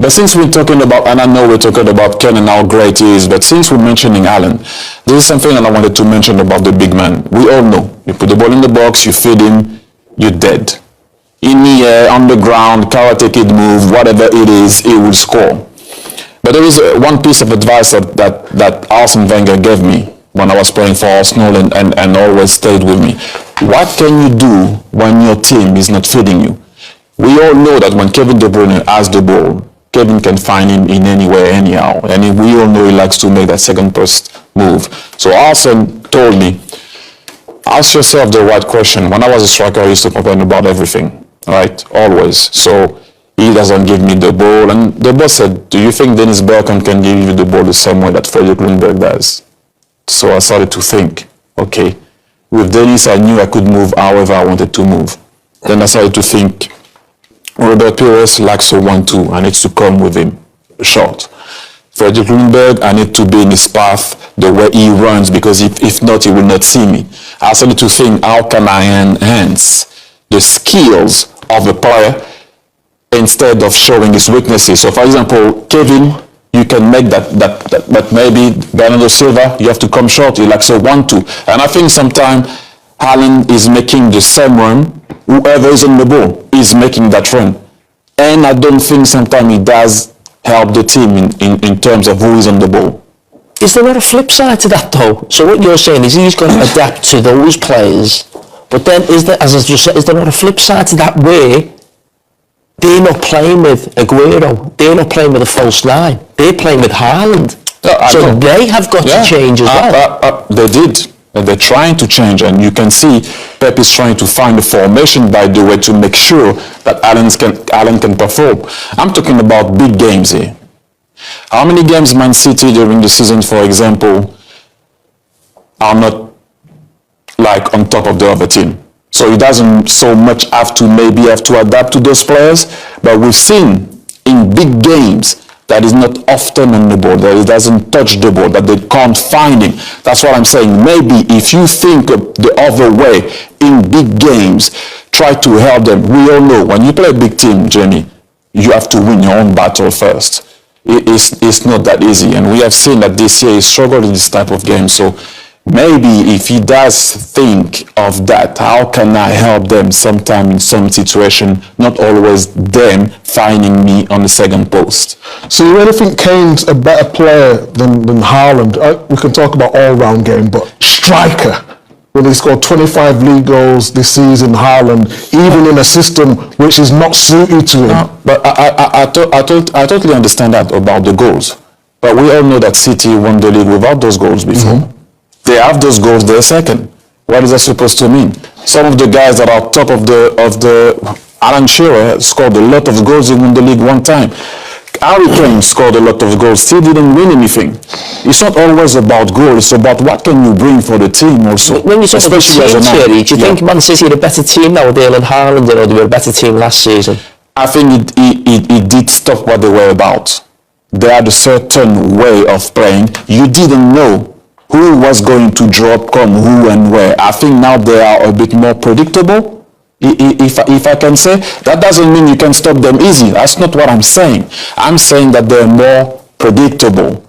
But since we're talking about, and I know we're talking about Ken and how great he is, but since we're mentioning Haaland, this is something that I wanted to mention about the big man. We all know, you put the ball in the box, you feed him, you're dead. In the air, on the ground, karate kid move, whatever it is, he will score. But there is one piece of advice that Arsene Wenger gave me when I was playing for Arsenal and always stayed with me. What can you do when your team is not feeding you? We all know that when Kevin De Bruyne has the ball, Kevin can find him in anywhere, anyhow. And we all know he likes to make that second post move. So Arsene told me, ask yourself the right question. When I was a striker, I used to complain about everything, right? Always. So he doesn't give me the ball. And the boss said, do you think Dennis Bergkamp can give you the ball the same way that Fredrik Ljungberg does? So I started to think, okay, with Dennis, I knew I could move however I wanted to move. Then I started to think, Robert Pires likes a 1-2. I need to come with him short. Fredrik Ljungberg, I need to be in his path the way he runs, because if not, he will not see me. I started to think, how can I enhance the skills of a player instead of showing his weaknesses? So, for example, Kevin, you can make that, but maybe Bernardo Silva, you have to come short. He likes a 1-2. And I think sometimes Haaland is making the same run. Whoever is on the ball is making that run. And I don't think sometimes he does help the team in terms of who is on the ball. Is there not a flip side to that though? So what you're saying is he's going to adapt to those players, but then is there, as I just said, is there not a flip side to that where they're not playing with Aguero, they're not playing with a false nine, they're playing with Haaland. So they have got to change as well. They did. And they're trying to change, and you can see Pep is trying to find a formation, by the way, to make sure that Haaland can perform. I'm talking about big games here. How many games Man City during the season, for example, are not like on top of the other team? So he doesn't so much have to adapt to those players, but we've seen in big games that is not often on the ball, that he doesn't touch the ball, that they can't find him. That's what I'm saying. Maybe if you think of the other way in big games, try to help them. We all know when you play a big team, Jenny, you have to win your own battle first. It's not that easy. And we have seen that this year he struggled in this type of game. So maybe if he does think of that, how can I help them sometime in some situation, not always them finding me on the second post. So you really think Kane's a better player than Haaland? We can talk about all-round game, but striker. Well, he scored 25 league goals this season, Haaland, even in a system which is not suited to him. No, but I totally understand that about the goals. But we all know that City won the league without those goals before. Mm-hmm. They have those goals, they're second. What is that supposed to mean? Some of the guys that are top of the Alan Shearer scored a lot of goals, he won the league one time. Harry Kane scored a lot of goals, still didn't win anything. It's not always about goals, it's about what can you bring for the team also. When you talk about the team theory, do you think Man City are a better team now with Erling Haaland, or they were a better team last season? I think it did stop what they were about. They had a certain way of playing. You didn't know who was going to drop, come, who and where. I think now they are a bit more predictable. If I can say, that doesn't mean you can stop them easy. That's not what I'm saying. I'm saying that they're more predictable.